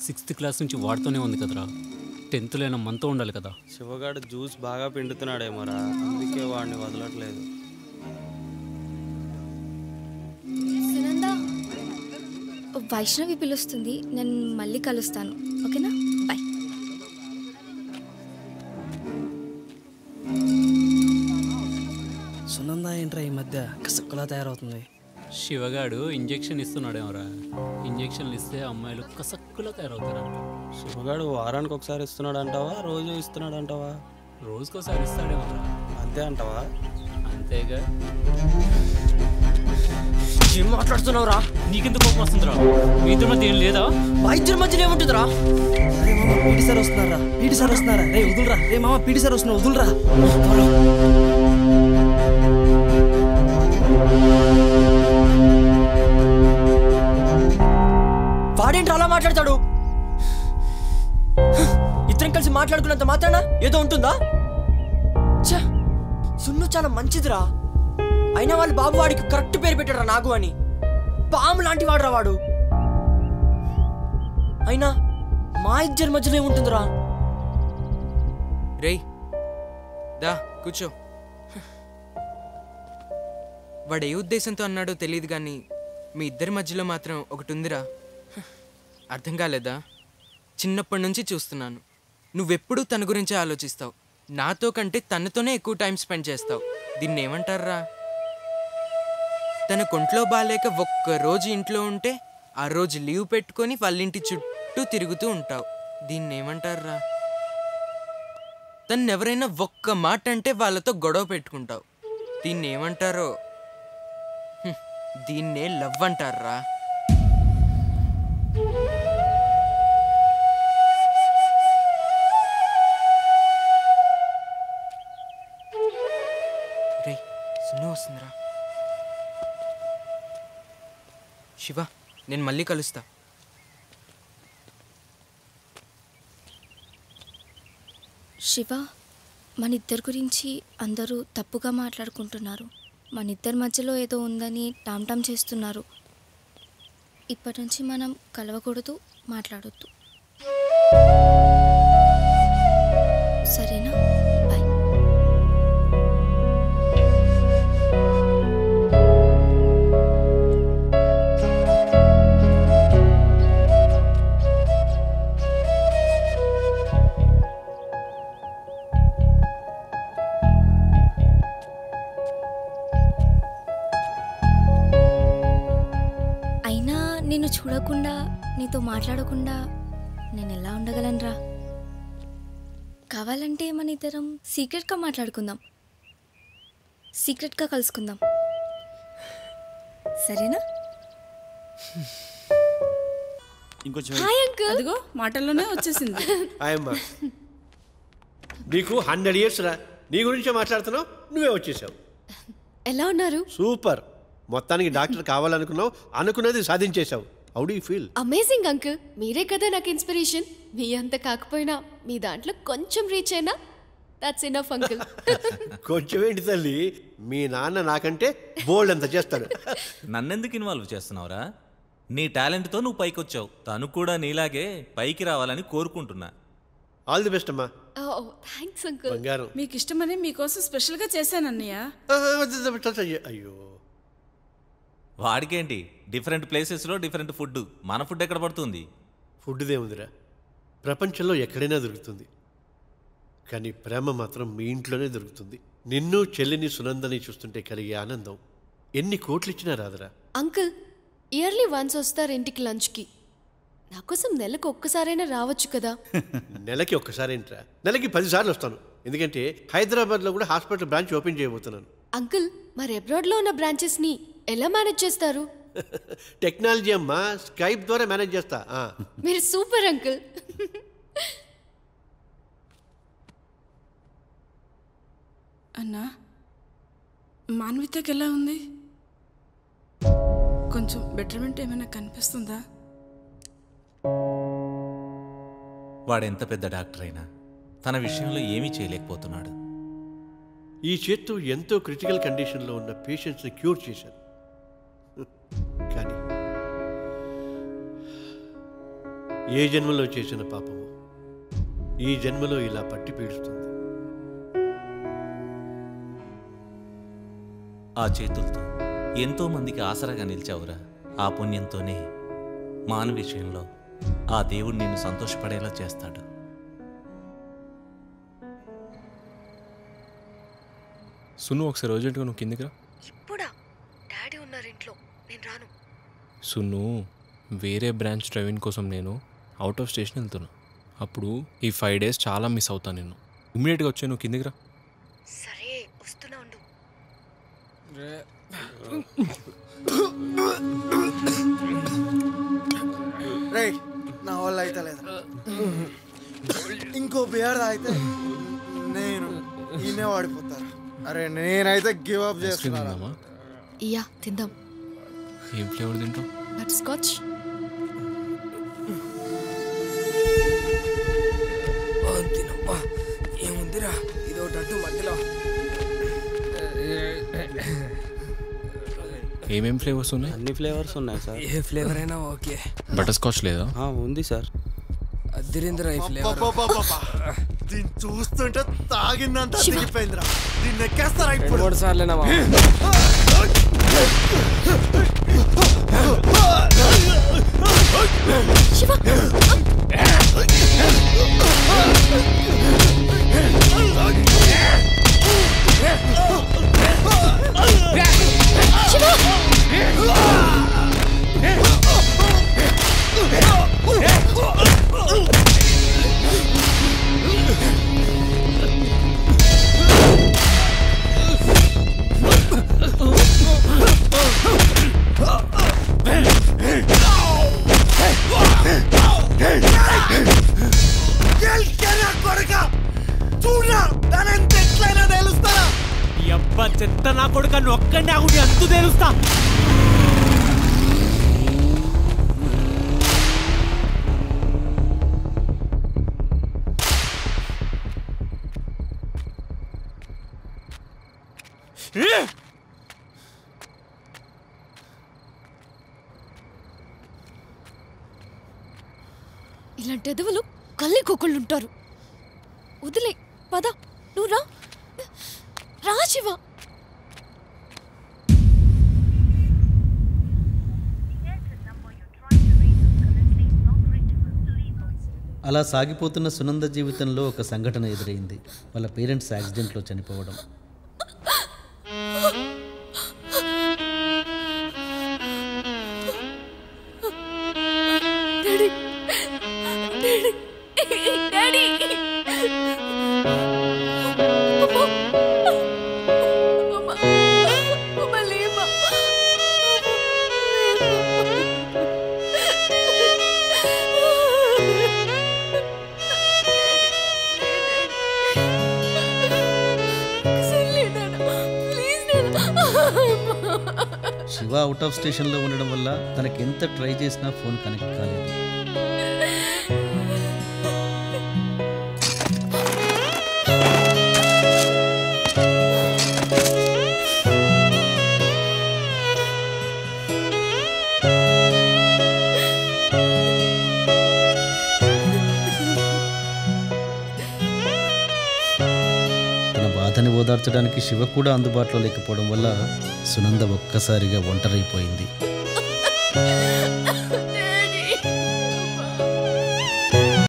Sixth class నుంచి వాడుతూనే ఉంది కదరా. 10th అయినా మనతో ఉండాలి కదా. శివగాడు జ్యూస్ బాగా పిండుతున్నాడేమోరా, అందుకే వాడిని వదలట్లేదు. సునంద, వైష్ణవి పిలుస్తుంది, నేను మళ్ళీ కలుస్తాను. ఓకేనా? బాయ్. సునంద ఏంట్రా ఈ మధ్య కసక్కులా తయారవుతుంది? శివగాడు ఇంజెక్షన్ ఇస్తున్నాడేమోరా. ఇంజెక్షన్లు ఇస్తే అమ్మాయిలు కసక్కులా తయారవుతారంట. శివగాడు వారానికి ఒకసారి ఇస్తున్నాడు అంటావా, రోజు ఇస్తున్నాడు అంటావా? రోజుకోసారి ఇస్తాడేమోరా. అంతే అంటావా? అంతేగా. ఏం మాట్లాడుతున్నావురా? నీకెందుకు కోపం వస్తుందిరా? మీ ఇద్దరి మధ్య ఏం లేదా? మా ఇద్దరి మధ్యలో ఏముంటుందిరా? రే మామ, పీటీ సార్ వస్తున్నారా? పీటీ సార్ వస్తున్నారా? రే వదులురా. రే మామ, పీటీ సార్ వస్తున్నా, వదులురా. వాడేంటి అలా మాట్లాడతాడు? ఇద్దరం కలిసి మాట్లాడుకున్నంత మాత్రాన ఏదో ఉంటుందా? సున్ను చాలా మంచిదిరా. అయినా వాళ్ళు బాబు వాడికి కరెక్ట్ పేరు పెట్టారా, నాగు అని. పాము లాంటి వాడురా వాడు. అయినా మా ఇద్దరి మధ్యలో ఏముంటుందిరా? రేయ్ దా కూర్చో. వాడు ఏ ఉద్దేశంతో అన్నాడో తెలియదు కానీ మీ ఇద్దరి మధ్యలో మాత్రం ఒకటి ఉందిరా. అర్థం కాలేదా? చిన్నప్పటి నుంచి చూస్తున్నాను. నువ్వెప్పుడూ తన గురించే ఆలోచిస్తావు. నాతో కంటే తనతోనే ఎక్కువ టైం స్పెండ్ చేస్తావు. దీన్ని ఏమంటారా? తన కొంట్లో బాగాలేక ఒక్కరోజు ఇంట్లో ఉంటే ఆ రోజు లీవ్ పెట్టుకొని వాళ్ళింటి చుట్టూ తిరుగుతూ ఉంటావు. దీన్ని ఏమంటారా? తను ఎవరైనా ఒక్క మాట అంటే వాళ్ళతో గొడవ పెట్టుకుంటావు. దీన్ని ఏమంటారో? దీన్నే లవ్ అంటారా? రే సున్ను వస్తుందిరా. శివ, నేను మళ్ళీ కలుస్తా. శివ, మన ఇద్దరి గురించి అందరూ తప్పుగా మాట్లాడుకుంటున్నారు. మన ఇద్దరి మధ్యలో ఏదో ఉందని టామ్ చేస్తున్నారు. ఇప్పటి నుంచి మనం కలవకూడదు, మాట్లాడొద్దు. సరేనా? బాయ్. అయినా నిన్ను చూడకుండా, నీతో మాట్లాడకుండా నేను ఎలా ఉండగలనురా? కావాలంటే మన ఇద్దరం సీక్రెట్గా మాట్లాడుకుందాం, సీక్రెట్గా కలుసుకుందాం. సరేనా? Hi uncle. అదిగో మాటల్లోనే వచ్చేసింది. ఆయమ్మా, నీకు 100 years రా. నీ గురించే మాట్లాడుతున్నావు, నువ్వే వచ్చేసావు. ఎలా ఉన్నారు? సూపర్. మొత్తానికి డాక్టర్ కావాలనుకున్నావు, అనుకున్నది సాధించేశావు. How do you feel? Amazing uncle. మీరే కదా నాకు ఇన్స్పిరేషన్. మీ అంత కాకపోయినా మీ దాంట్లో కొంచెం రీచ్ అయినా దట్స్ ఎనఫ్ అంకుల్. కొంచెం ఏంటి తల్లి, మీ నాన్న నాకంటే బోల్డ్ అంత చేస్తాడు. నన్నెందుకు ఇన్వాల్వ్ చేస్తున్నావురా? నీ టాలెంట్తో నువ్వు పైకి వచ్చావు. తను కూడా నీలాగే పైకి రావాలని కోరుకుంటున్నా. ఆల్ ది బెస్ట్ అమ్మా. ఓ థ్యాంక్స్ అంకుల్. బంగారం. మీకు ఇష్టమని మీకోసం స్పెషల్గా చేశానన్నయ్య. అయ్యో, వాడికేంటి, డిఫరెంట్ ప్లేసెస్లో డిఫరెంట్ ఫుడ్. మన ఫుడ్ ఎక్కడ పడుతుంది? ఫుడ్దేముందిరా, ప్రపంచంలో ఎక్కడైనా దొరుకుతుంది. కానీ ప్రేమ మాత్రం మీ ఇంట్లోనే దొరుకుతుంది. నిన్ను, చెల్లిని, సునందని చూస్తుంటే కలిగే ఆనందం ఎన్ని కోట్లు ఇచ్చినా రాదురా. అంకుల్, ఇయర్లీ వన్స్ వస్తారు ఇంటికి లంచ్కి. నా కోసం నెలకు ఒక్కసారైనా రావచ్చు కదా? నెలకి ఒక్కసారేంట్రా, నెలకి 10 సార్లు వస్తాను. ఎందుకంటే హైదరాబాద్లో కూడా హాస్పిటల్ బ్రాంచ్ ఓపెన్ చేయబోతున్నాను. అంకుల్, మరి అబ్రాడ్లో ఉన్న బ్రాంచెస్ని ఎలా మేనేజ్ చేస్తారు? టెక్నాలజీ అమ్మా, స్కైప్ ద్వారా మేనేజ్ చేస్తా. మీరు సూపర్ అంకుల్. అన్నా, మాన్వితకి ఎలా ఉంది? కొంచెం బెటర్మెంట్ ఏమైనా కనిపిస్తుందా? వాడెంత పెద్ద డాక్టర్ అయినా తన విషయంలో ఏమీ చేయలేకపోతున్నాడు. ఈ చేత్తో ఎంతో క్రిటికల్ కండిషన్లో ఉన్న పేషెంట్స్ని క్యూర్ చేశాను. కానీ ఏ జన్మలో చేసిన పాపము ఈ జన్మలో ఇలా పట్టి పీడుస్తుంది. ఆ చేతులతో ఎంతో మందికి ఆసరాగా నిలిచావురా. ఆ పుణ్యంతోనే మానవ విషయంలో ఆ దేవుడు నిన్ను సంతోషపడేలా చేస్తాడు. సున్ను ఒకసారి అర్జెంట్గా నువ్వు కిందికి రా. ఇప్పుడా? డాడీ ఉన్నారు ఇంట్లో, నేను రాను. సున్ను, వేరే బ్రాంచ్ డ్రైవింగ్ కోసం నేను అవుట్ ఆఫ్ స్టేషన్ వెళ్తున్నా. అప్పుడు ఈ 5 days చాలా మిస్ అవుతాను నేను. ఇమ్మీడియట్గా వచ్చాను, నువ్వు కిందికి రా. సరే వస్తున్నా ఉండు. రే నా వల్ల అయితే లేదా, ఇంకో బియర్ తాగితే నేను ఈయనే వాడిపోతాను. అరే నేనైతే గివ్ అప్ చేస్తున్నా. ఇయ్యా తిందాం. ఏం ఫ్లేవర్ తింటావు? Butter scotch. ఏముందిరా ఇదో టట్టు మధ్యలో. ఏమేం ఫ్లేవర్స్ ఉన్నాయి? అన్ని ఫ్లేవర్స్ ఉన్నాయి సార్. ఏ ఫ్లేవర్ అయినా ఓకే. బటర్ స్కాచ్ లేదా? ఉంది సార్. అదిరిందిరా ఈ ఫ్లేవర్. దీన్ని చూస్తుంటే తాగిందంతా దిగిపోయిందిరా. దీన్ని ఎక్కేస్తారా ఇప్పుడు? 3 సార్లేనా? చెత్త నా కొడుక ఒక్కడే ఆగుండి అంతు తెలుస్తా. ఇలాంటి ఎదవలు కళ్ళి కుక్కళ్ళు ఉంటారు. వదిలే పద, నువ్వు రా రా శివ. అలా సాగిపోతున్న సునంద జీవితంలో ఒక సంఘటన ఎదురైంది. వాళ్ళ పేరెంట్స్ యాక్సిడెంట్లో చనిపోవడం. శివ అవుట్ ఆఫ్ స్టేషన్లో ఉండడం వల్ల తనకి ఎంత ట్రై చేసినా ఫోన్ కనెక్ట్ కాలేదు. తన బాధని ఓదార్చడానికి శివ కూడా అందుబాటులో లేకపోవడం వల్ల సునంద ఒక్కసారిగా ఒంటరైపోయింది.